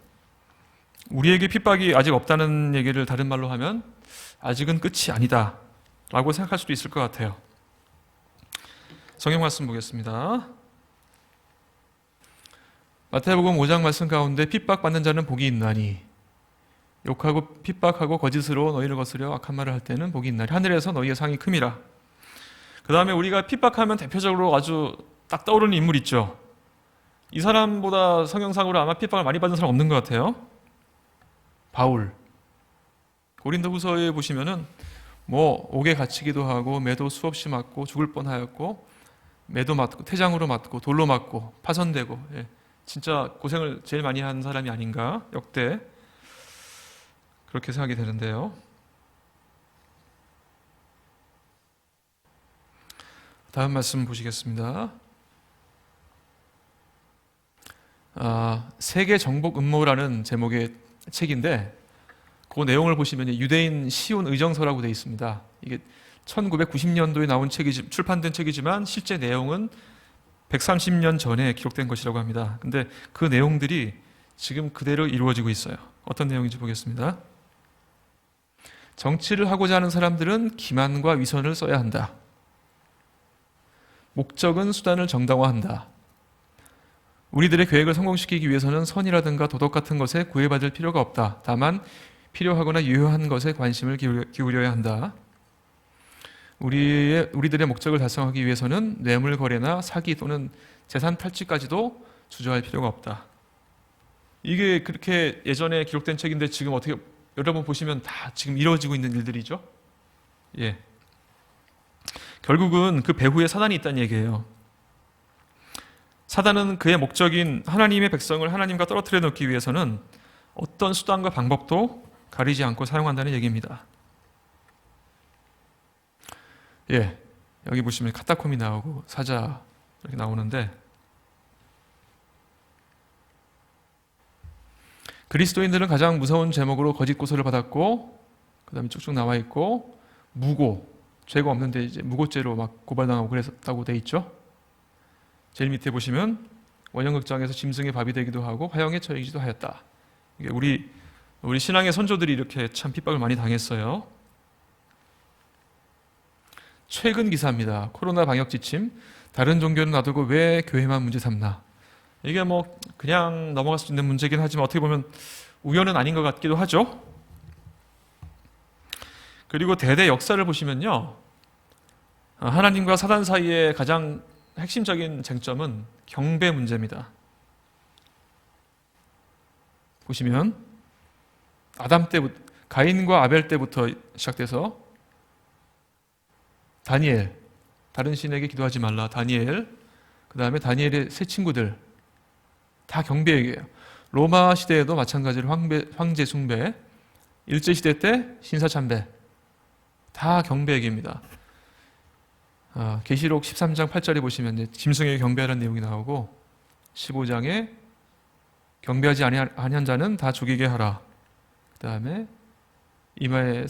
Speaker 1: 우리에게 핍박이 아직 없다는 얘기를 다른 말로 하면 아직은 끝이 아니다 라고 생각할 수도 있을 것 같아요. 성경 말씀 보겠습니다. 마태복음 5장 말씀 가운데 핍박받는 자는 복이 있나니 욕하고 핍박하고 거짓으로 너희를 거스려 악한 말을 할 때는 복이 있나니 하늘에서 너희의 상이 큼이라. 그 다음에 우리가 핍박하면 대표적으로 아주 딱 떠오르는 인물 있죠. 이 사람보다 성경상으로 아마 핍박을 많이 받은 사람 없는 것 같아요. 바울. 고린도후서에 보시면은 뭐 옥에 갇히기도 하고 매도 수없이 맞고 죽을 뻔하였고 매도 맞고 태장으로 맞고 돌로 맞고 파선되고, 진짜 고생을 제일 많이 한 사람이 아닌가 역대 그렇게 생각이 되는데요. 다음 말씀 보시겠습니다. 세계 정복 음모라는 제목의 책인데 그 내용을 보시면 유대인 시온 의정서라고 되어 있습니다. 이게 1990년도에 나온 출판된 책이지만 실제 내용은 130년 전에 기록된 것이라고 합니다. 근데 그 내용들이 지금 그대로 이루어지고 있어요. 어떤 내용인지 보겠습니다. 정치를 하고자 하는 사람들은 기만과 위선을 써야 한다. 목적은 수단을 정당화한다. 우리들의 계획을 성공시키기 위해서는 선이라든가 도덕 같은 것에 구애받을 필요가 없다. 다만 필요하거나 유효한 것에 관심을 기울여야 한다. 우리들의 목적을 달성하기 위해서는 뇌물 거래나 사기 또는 재산 탈취까지도 주저할 필요가 없다. 이게 그렇게 예전에 기록된 책인데 지금 어떻게 여러분 보시면 다 지금 이루어지고 있는 일들이죠. 예. 결국은 그 배후에 사단이 있다는 얘기예요. 사단은 그의 목적인 하나님의 백성을 하나님과 떨어뜨려 놓기 위해서는 어떤 수단과 방법도 가리지 않고 사용한다는 얘기입니다. 예, 여기 보시면 카타콤이 나오고 사자 이렇게 나오는데 그리스도인들은 가장 무서운 제목으로 거짓 고소를 받았고 그 다음에 쭉쭉 나와 있고 무고, 죄가 없는데 이제 무고죄로 막 고발당하고 그랬다고 돼 있죠. 제일 밑에 보시면 원형극장에서 짐승의 밥이 되기도 하고 화형에 처해지기도 하였다. 이게 우리 신앙의 선조들이 이렇게 참 핍박을 많이 당했어요. 최근 기사입니다. 코로나 방역 지침. 다른 종교는 놔두고 왜 교회만 문제 삼나? 이게 뭐 그냥 넘어갈 수 있는 문제긴 하지만 어떻게 보면 우연은 아닌 것 같기도 하죠. 그리고 대대 역사를 보시면요, 하나님과 사단 사이의 가장 핵심적인 쟁점은 경배 문제입니다. 보시면 아담 때부터 가인과 아벨 때부터 시작돼서 다니엘, 다른 신에게 기도하지 말라, 다니엘, 그 다음에 다니엘의 세 친구들 다 경배 얘기예요. 로마 시대에도 마찬가지로 황제 숭배, 일제 시대 때 신사 참배, 다 경배 얘기입니다. 계시록 13장 8절에 보시면 이제 짐승에게 경배하라는 내용이 나오고 15장에 경배하지 아니한 자는 다 죽이게 하라. 그 다음에 이마에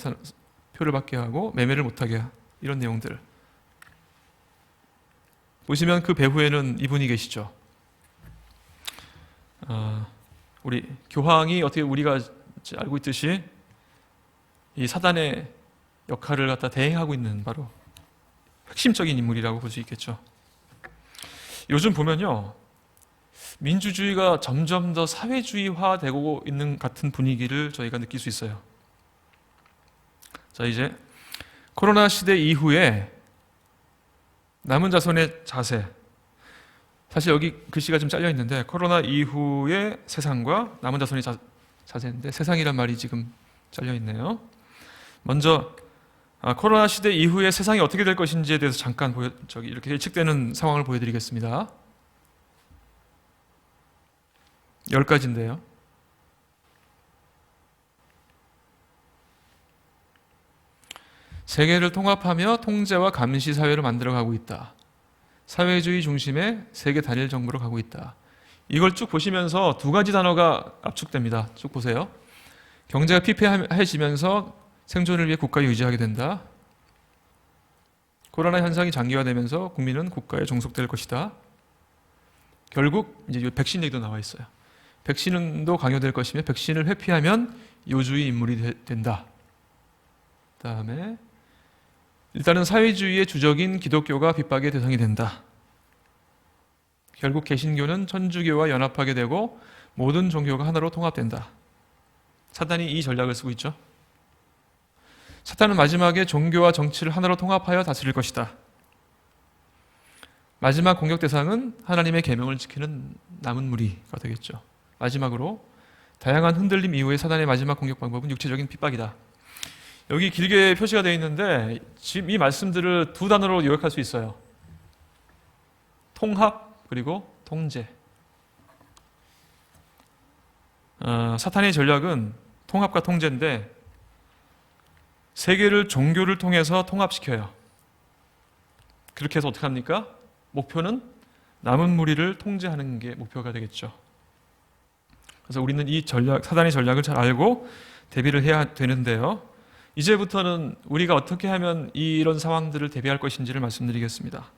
Speaker 1: 표를 받게 하고 매매를 못하게 하라. 이런 내용들 보시면 그 배후에는 이분이 계시죠. 우리 교황이 어떻게 우리가 알고 있듯이 이 사단의 역할을 갖다 대행하고 있는 바로 핵심적인 인물이라고 볼 수 있겠죠. 요즘 보면요, 민주주의가 점점 더 사회주의화되고 있는 같은 분위기를 저희가 느낄 수 있어요. 자, 이제 코로나 시대 이후에 남은 자손의 자세, 사실 여기 글씨가 좀 잘려 있는데 코로나 이후의 세상과 남은 자손이 자세인데 세상이란 말이 지금 잘려 있네요. 먼저 코로나 시대 이후의 세상이 어떻게 될 것인지에 대해서 잠깐 이렇게 예측되는 상황을 보여드리겠습니다. 10가지인데요. 세계를 통합하며 통제와 감시 사회를 만들어가고 있다. 사회주의 중심의 세계 단일 정부로 가고 있다. 이걸 쭉 보시면서 두 가지 단어가 압축됩니다. 쭉 보세요. 경제가 피폐해지면서 생존을 위해 국가를 유지하게 된다. 코로나 현상이 장기화되면서 국민은 국가에 종속될 것이다. 결국 이제 백신 얘기도 나와 있어요. 백신도 강요될 것이며 백신을 회피하면 요주의 인물이 된다. 그다음에 일단은 사회주의의 주적인 기독교가 핍박의 대상이 된다. 결국 개신교는 천주교와 연합하게 되고 모든 종교가 하나로 통합된다. 사탄이 이 전략을 쓰고 있죠. 사탄은 마지막에 종교와 정치를 하나로 통합하여 다스릴 것이다. 마지막 공격 대상은 하나님의 계명을 지키는 남은 무리가 되겠죠. 마지막으로 다양한 흔들림 이후에 사탄의 마지막 공격 방법은 육체적인 핍박이다. 여기 길게 표시가 되어 있는데 지금 이 말씀들을 두 단어로 요약할 수 있어요. 통합 그리고 통제. 사탄의 전략은 통합과 통제인데 세계를 종교를 통해서 통합시켜요. 그렇게 해서 어떻게 합니까? 목표는 남은 무리를 통제하는 게 목표가 되겠죠. 그래서 우리는 이 사단의 전략을 잘 알고 대비를 해야 되는데요. 이제부터는 우리가 어떻게 하면 이런 상황들을 대비할 것인지를 말씀드리겠습니다.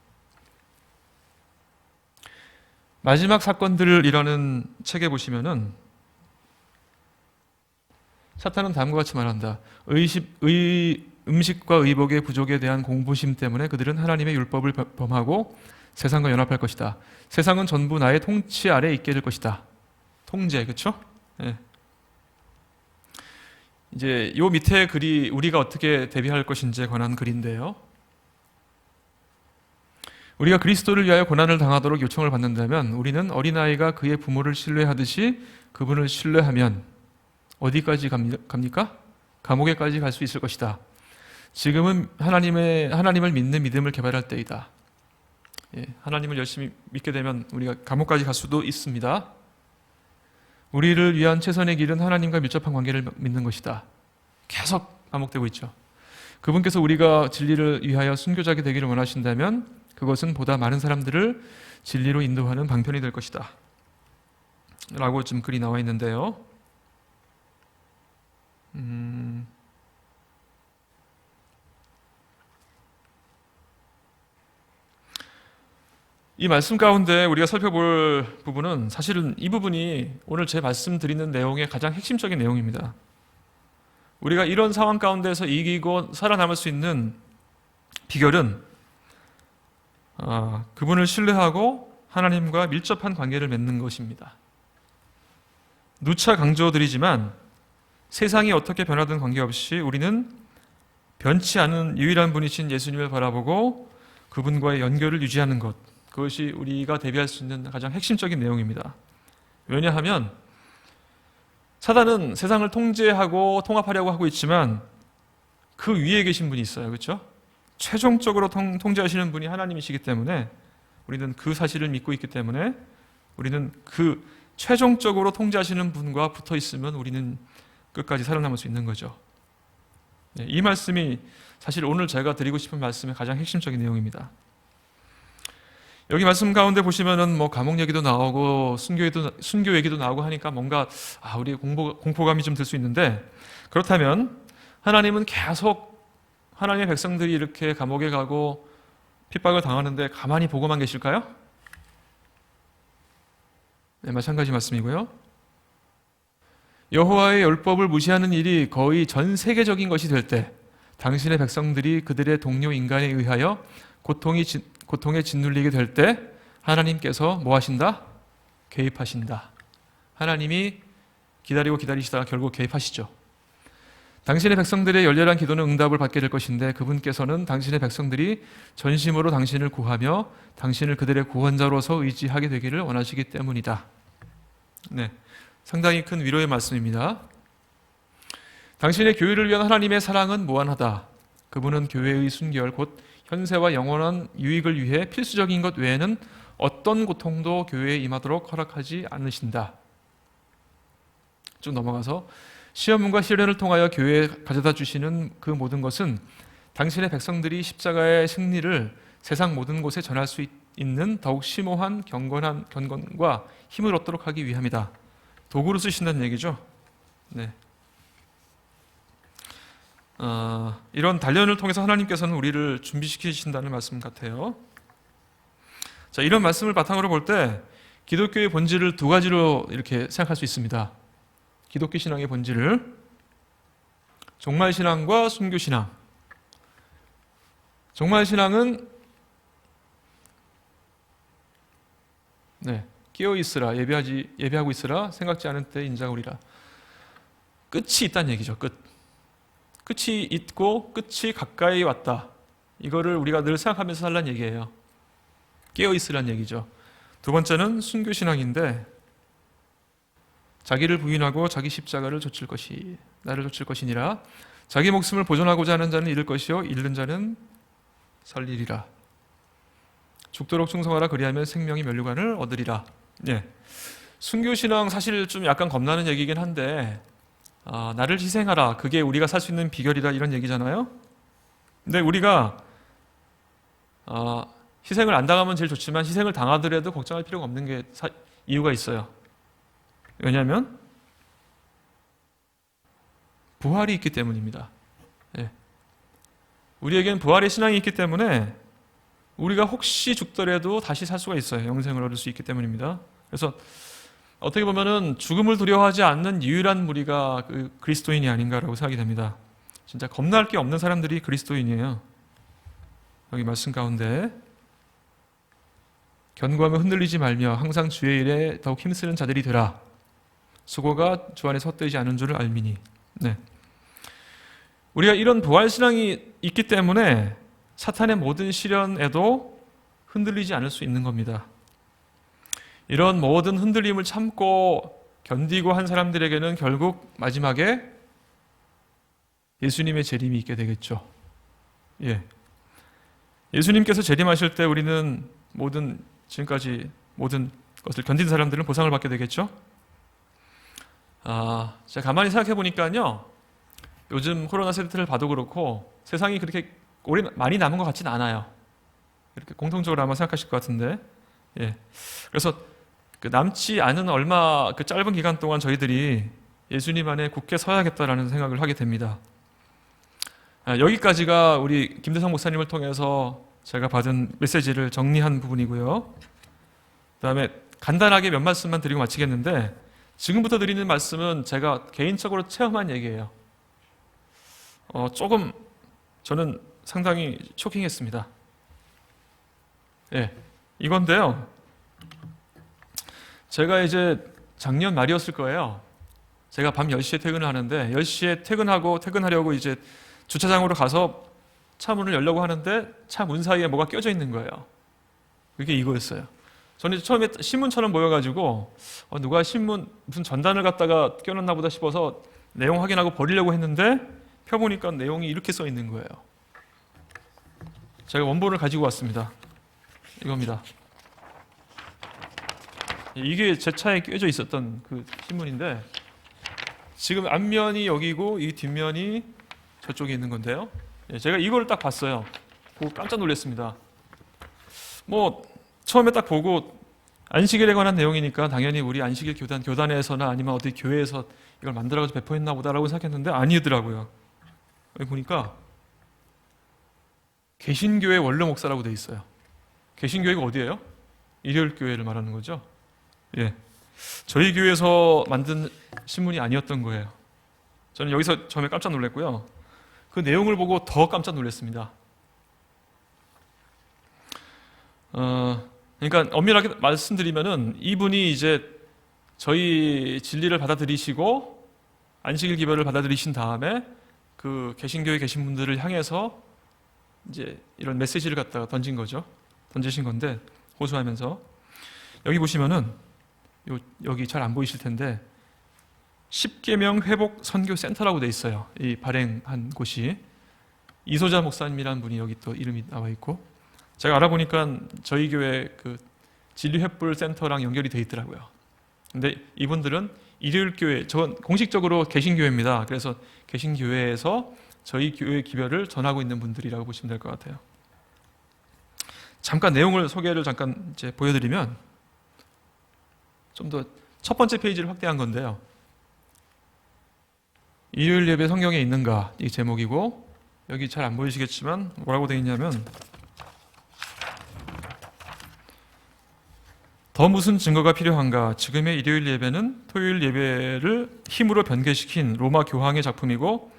Speaker 1: 마지막 사건들이라는 책에 보시면은 사탄은 다음과 같이 말한다. 음식과 의복의 부족에 대한 공부심 때문에 그들은 하나님의 율법을 범하고 세상과 연합할 것이다. 세상은 전부 나의 통치 아래 있게 될 것이다. 통제, 그렇죠? 네. 이제 요 밑에 글이 우리가 어떻게 대비할 것인지에 관한 글인데요. 우리가 그리스도를 위하여 고난을 당하도록 요청을 받는다면 우리는 어린아이가 그의 부모를 신뢰하듯이 그분을 신뢰하면 어디까지 갑니까? 감옥에까지 갈 수 있을 것이다. 지금은 하나님을 믿는 믿음을 개발할 때이다. 하나님을 열심히 믿게 되면 우리가 감옥까지 갈 수도 있습니다. 우리를 위한 최선의 길은 하나님과 밀접한 관계를 믿는 것이다. 계속 반복되고 있죠. 그분께서 우리가 진리를 위하여 순교자가 되기를 원하신다면 그것은 보다 많은 사람들을 진리로 인도하는 방편이 될 것이다. 라고 지금 글이 나와 있는데요. 이 말씀 가운데 우리가 살펴볼 부분은 사실은 이 부분이 오늘 제 말씀드리는 내용의 가장 핵심적인 내용입니다. 우리가 이런 상황 가운데서 이기고 살아남을 수 있는 비결은 그분을 신뢰하고 하나님과 밀접한 관계를 맺는 것입니다. 누차 강조드리지만 세상이 어떻게 변하든 관계없이 우리는 변치 않은 유일한 분이신 예수님을 바라보고 그분과의 연결을 유지하는 것, 그것이 우리가 대비할 수 있는 가장 핵심적인 내용입니다. 왜냐하면 사단은 세상을 통제하고 통합하려고 하고 있지만 그 위에 계신 분이 있어요. 그렇죠? 최종적으로 통제하시는 분이 하나님이시기 때문에 우리는 그 사실을 믿고 있기 때문에 우리는 그 최종적으로 통제하시는 분과 붙어 있으면 우리는 끝까지 살아남을 수 있는 거죠. 이 말씀이 사실 오늘 제가 드리고 싶은 말씀의 가장 핵심적인 내용입니다. 여기 말씀 가운데 보시면은 뭐 감옥 얘기도 나오고 순교 얘기도 나오고 하니까 뭔가 우리 공포감이 좀 들 수 있는데, 그렇다면 하나님은 계속 하나님의 백성들이 이렇게 감옥에 가고 핍박을 당하는데 가만히 보고만 계실까요? 네, 마찬가지 말씀이고요. 여호와의 율법을 무시하는 일이 거의 전 세계적인 것이 될 때 당신의 백성들이 그들의 동료 인간에 의하여 고통에 짓눌리게 될 때 하나님께서 뭐 하신다? 개입하신다. 하나님이 기다리시다가 결국 개입하시죠. 당신의 백성들의 열렬한 기도는 응답을 받게 될 것인데 그분께서는 당신의 백성들이 전심으로 당신을 구하며 당신을 그들의 구원자로서 의지하게 되기를 원하시기 때문이다. 네, 상당히 큰 위로의 말씀입니다. 당신의 교회를 위한 하나님의 사랑은 무한하다. 그분은 교회의 순결 곧 현세와 영원한 유익을 위해 필수적인 것 외에는 어떤 고통도 교회에 임하도록 허락하지 않으신다. 쭉 넘어가서 시험과 시련을 통하여 교회에 가져다 주시는 그 모든 것은 당신의 백성들이 십자가의 승리를 세상 모든 곳에 전할 수 있는 더욱 심오한 경건과 힘을 얻도록 하기 위함이다. 도구로 쓰신다는 얘기죠. 네. 이런 단련을 통해서 하나님께서는 우리를 준비시키신다는 말씀 같아요. 자, 이런 말씀을 바탕으로 볼 때 기독교의 본질을 두 가지로 이렇게 생각할 수 있습니다. 기독교 신앙의 본질을 종말신앙과 순교신앙. 종말신앙은 깨어있으라, 예배하고 있으라, 생각지 않은 때 인자오리라. 끝이 있다는 얘기죠. 끝이 있고 끝이 가까이 왔다. 이거를 우리가 늘 생각하면서 살라는 얘기예요. 깨어있으라는 얘기죠. 두 번째는 순교신앙인데 자기를 부인하고 자기 십자가를 나를 좇을 것이니라. 자기 목숨을 보존하고자 하는 자는 잃을 것이요 잃는 자는 살리리라. 죽도록 충성하라. 그리하면 생명이 면류관을 얻으리라. 순교신앙 사실 좀 약간 겁나는 얘기긴 한데 나를 희생하라. 그게 우리가 살 수 있는 비결이다. 이런 얘기잖아요. 근데 우리가 희생을 안 당하면 제일 좋지만 희생을 당하더라도 걱정할 필요가 없는 게 이유가 있어요. 왜냐하면 부활이 있기 때문입니다. 우리에겐 부활의 신앙이 있기 때문에 우리가 혹시 죽더라도 다시 살 수가 있어요. 영생을 얻을 수 있기 때문입니다. 그래서 어떻게 보면은 죽음을 두려워하지 않는 유일한 무리가 그리스도인이 아닌가라고 생각이 됩니다. 진짜 겁날 게 없는 사람들이 그리스도인이에요. 여기 말씀 가운데 견고하며 흔들리지 말며 항상 주의 일에 더욱 힘쓰는 자들이 되라. 수고가 주 안에서 헛되지 않은 줄을 알미니. 우리가 이런 부활신앙이 있기 때문에 사탄의 모든 시련에도 흔들리지 않을 수 있는 겁니다. 이런 모든 흔들림을 참고 견디고 한 사람들에게는 결국 마지막에 예수님의 재림이 있게 되겠죠. 예수님께서 재림하실 때 우리는 지금까지 모든 것을 견딘 사람들은 보상을 받게 되겠죠. 제가 가만히 생각해 보니까요, 요즘 코로나 세대를 봐도 그렇고 세상이 그렇게 많이 남은 것 같지는 않아요. 이렇게 공통적으로 아마 생각하실 것 같은데, 그래서 남지 않은 얼마 짧은 기간 동안 저희들이 예수님 안에 굳게 서야겠다라는 생각을 하게 됩니다. 여기까지가 우리 김대성 목사님을 통해서 제가 받은 메시지를 정리한 부분이고요. 그 다음에 간단하게 몇 말씀만 드리고 마치겠는데, 지금부터 드리는 말씀은 제가 개인적으로 체험한 얘기예요. 조금 저는 상당히 쇼킹했습니다. 이건데요. 제가 이제 작년 말이었을 거예요. 제가 밤 10시에 퇴근을 하는데 10시에 퇴근하려고 이제 주차장으로 가서 차 문을 열려고 하는데 차 문 사이에 뭐가 껴져 있는 거예요. 그게 이거였어요. 저는 처음에 신문처럼 보여가지고 누가 신문 무슨 전단을 갖다가 껴놨나 보다 싶어서 내용 확인하고 버리려고 했는데 펴보니까 내용이 이렇게 써 있는 거예요. 제가 원본을 가지고 왔습니다. 이겁니다. 이게 제 차에 껴져 있었던 그 신문인데 지금 앞면이 여기고 이 뒷면이 저쪽에 있는 건데요. 제가 이거를 딱 봤어요. 보고 깜짝 놀랐습니다. 처음에 딱 보고 안식일에 관한 내용이니까 당연히 우리 안식일 교단에서나 아니면 어디 교회에서 이걸 만들어서 배포했나 보다라고 생각했는데 아니더라고요. 여기 보니까 개신교회 원로 목사라고 돼 있어요. 개신교회가 어디예요? 일요일 교회를 말하는 거죠. 저희 교회에서 만든 신문이 아니었던 거예요. 저는 여기서 처음에 깜짝 놀랐고요. 그 내용을 보고 더 깜짝 놀랐습니다. 그러니까 엄밀하게 말씀드리면은 이분이 이제 저희 진리를 받아들이시고 안식일 기별을 받아들이신 다음에 그 개신교에 계신 분들을 향해서 이제 이런 메시지를 갖다가 던지신 건데, 호소하면서 여기 보시면은 여기 잘 안 보이실 텐데 10계명 회복 선교 센터라고 돼 있어요. 이 발행한 곳이 이소자 목사님이라는 분이 여기 또 이름이 나와 있고, 제가 알아보니까 저희 교회 그 진리횃불 센터랑 연결이 돼 있더라고요. 근데 이분들은 일요일 교회, 저 공식적으로 개신교회입니다. 그래서 개신교회에서 저희 교회 기별을 전하고 있는 분들이라고 보시면 될 것 같아요. 잠깐 내용을 소개를 잠깐 이제 보여드리면, 좀 더 첫 번째 페이지를 확대한 건데요. 일요일 예배 성경에 있는가, 이 제목이고, 여기 잘 안 보이시겠지만 뭐라고 되어 있냐면, 더 무슨 증거가 필요한가? 지금의 일요일 예배는 토요일 예배를 힘으로 변개시킨 로마 교황의 작품이고,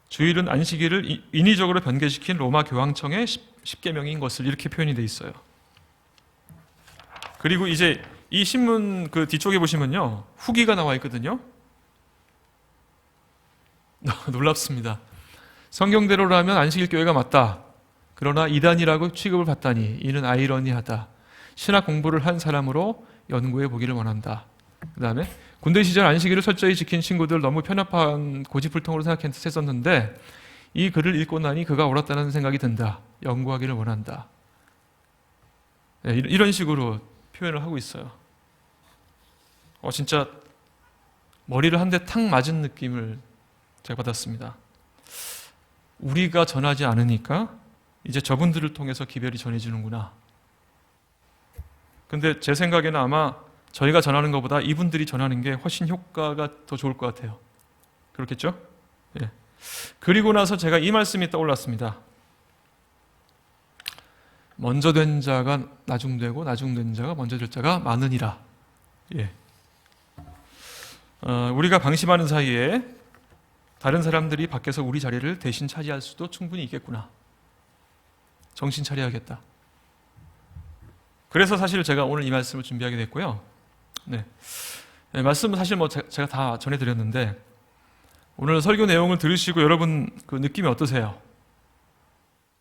Speaker 1: 주일은 안식일을 인위적으로 변개시킨 로마 교황청의 10계명인 것을, 이렇게 표현이 되어 있어요. 그리고 이제 이 신문 그 뒤쪽에 보시면요, 후기가 나와 있거든요. 놀랍습니다. 성경대로라면 안식일 교회가 맞다. 그러나 이단이라고 취급을 받다니 이는 아이러니하다. 신학 공부를 한 사람으로 연구해 보기를 원한다. 그 다음에 군대 시절 안식일을 철저히 지킨 친구들 너무 편협한 고집불통으로 생각했었는데 이 글을 읽고 나니 그가 옳았다는 생각이 든다. 연구하기를 원한다. 네, 이런 식으로 표현을 하고 있어요. 진짜 머리를 한 대 탁 맞은 느낌을 제가 받았습니다. 우리가 전하지 않으니까 이제 저분들을 통해서 기별이 전해지는구나. 근데 제 생각에는 아마 저희가 전하는 것보다 이분들이 전하는 게 훨씬 효과가 더 좋을 것 같아요. 그렇겠죠? 예. 그리고 나서 제가 이 말씀이 떠올랐습니다. 먼저 된 자가 나중되고 나중된 자가 먼저 될 자가 많으니라. 예. 우리가 방심하는 사이에 다른 사람들이 밖에서 우리 자리를 대신 차지할 수도 충분히 있겠구나. 정신 차려야겠다. 그래서 사실 제가 오늘 이 말씀을 준비하게 됐고요. 네. 말씀은 사실 제가 다 전해드렸는데, 오늘 설교 내용을 들으시고 여러분 그 느낌이 어떠세요?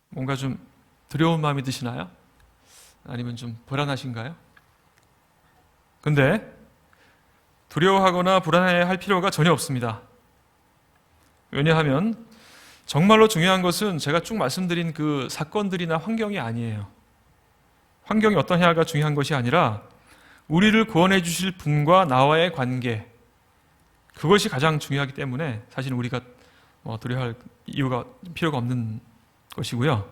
Speaker 1: 뭔가 좀 두려운 마음이 드시나요? 아니면 좀 불안하신가요? 근데 두려워하거나 불안해할 필요가 전혀 없습니다. 왜냐하면 정말로 중요한 것은 제가 쭉 말씀드린 그 사건들이나 환경이 아니에요. 환경이 어떠냐가 중요한 것이 아니라 우리를 구원해 주실 분과 나와의 관계, 그것이 가장 중요하기 때문에 사실 우리가 두려워할 필요가 없는 것이고요.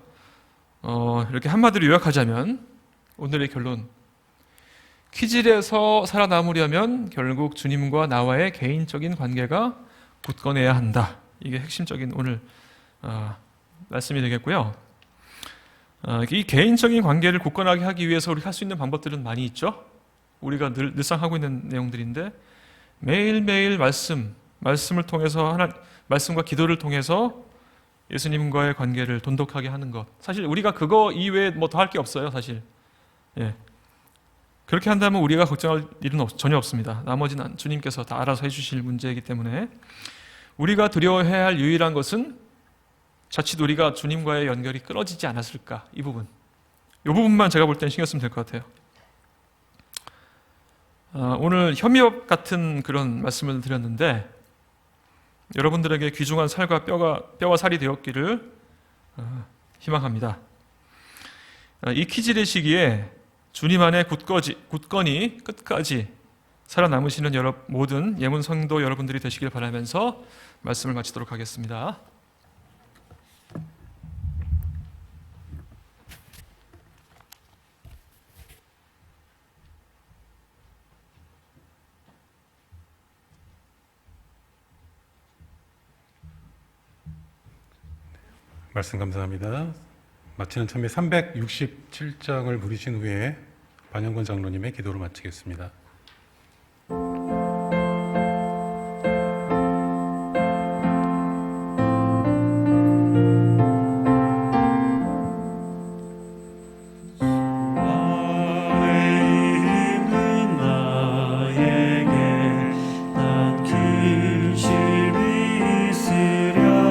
Speaker 1: 이렇게 한마디로 요약하자면 오늘의 결론, 키질에서 살아남으려면 결국 주님과 나와의 개인적인 관계가 굳건해야 한다. 이게 핵심적인 오늘 말씀이 되겠고요. 이 개인적인 관계를 굳건하게 하기 위해서 우리가 할 수 있는 방법들은 많이 있죠. 우리가 늘상 하고 있는 내용들인데, 매일매일 말씀을 통해서 말씀과 기도를 통해서 예수님과의 관계를 돈독하게 하는 것. 사실 우리가 그거 이외에 뭐 더 할 게 없어요, 사실. 예. 그렇게 한다면 우리가 걱정할 일은 전혀 없습니다. 나머지는 주님께서 다 알아서 해주실 문제이기 때문에, 우리가 두려워해야 할 유일한 것은 자칫 우리가 주님과의 연결이 끊어지지 않았을까, 이 부분만 제가 볼 땐 신경 쓰면 될 것 같아요. 오늘 현미업 같은 그런 말씀을 드렸는데, 여러분들에게 귀중한 살과 뼈와 살이 되었기를 희망합니다. 이 키질의 시기에 주님 안에 굳건히 끝까지 살아남으시는 모든 예문 성도 여러분들이 되시길 바라면서 말씀을 마치도록 하겠습니다.
Speaker 2: 말씀 감사합니다. 마치는 참에 367장을 부르신 후에 반영권 장로님의 기도로 마치겠습니다.
Speaker 3: 길 실비 있으랴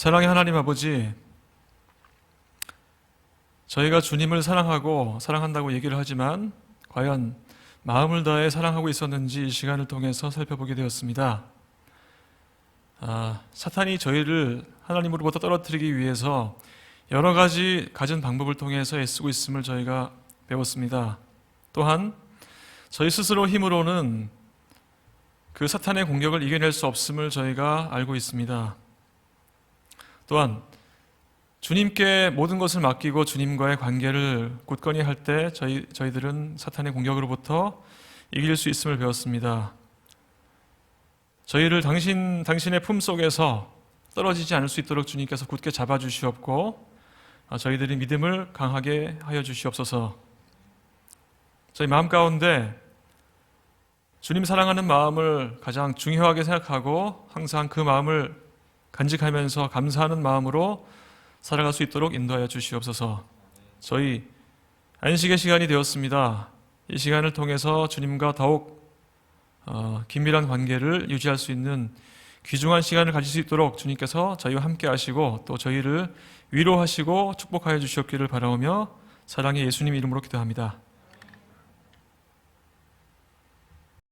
Speaker 1: 사랑의 하나님 아버지, 저희가 주님을 사랑하고 사랑한다고 얘기를 하지만 과연 마음을 다해 사랑하고 있었는지 이 시간을 통해서 살펴보게 되었습니다. 사탄이 저희를 하나님으로부터 떨어뜨리기 위해서 여러 가지 가진 방법을 통해서 애쓰고 있음을 저희가 배웠습니다. 또한 저희 스스로 힘으로는 그 사탄의 공격을 이겨낼 수 없음을 저희가 알고 있습니다. 또한 주님께 모든 것을 맡기고 주님과의 관계를 굳건히 할 때 저희들은 사탄의 공격으로부터 이길 수 있음을 배웠습니다. 저희를 당신의 품속에서 떨어지지 않을 수 있도록 주님께서 굳게 잡아주시옵고 저희들이 믿음을 강하게 하여 주시옵소서. 저희 마음 가운데 주님 사랑하는 마음을 가장 중요하게 생각하고 항상 그 마음을 간직하면서 감사하는 마음으로 살아갈 수 있도록 인도하여 주시옵소서. 저희 안식의 시간이 되었습니다. 이 시간을 통해서 주님과 더욱 긴밀한 관계를 유지할 수 있는 귀중한 시간을 가질 수 있도록 주님께서 저희와 함께 하시고 또 저희를 위로하시고 축복하여 주시옵기를 바라오며 사랑의 예수님 이름으로 기도합니다.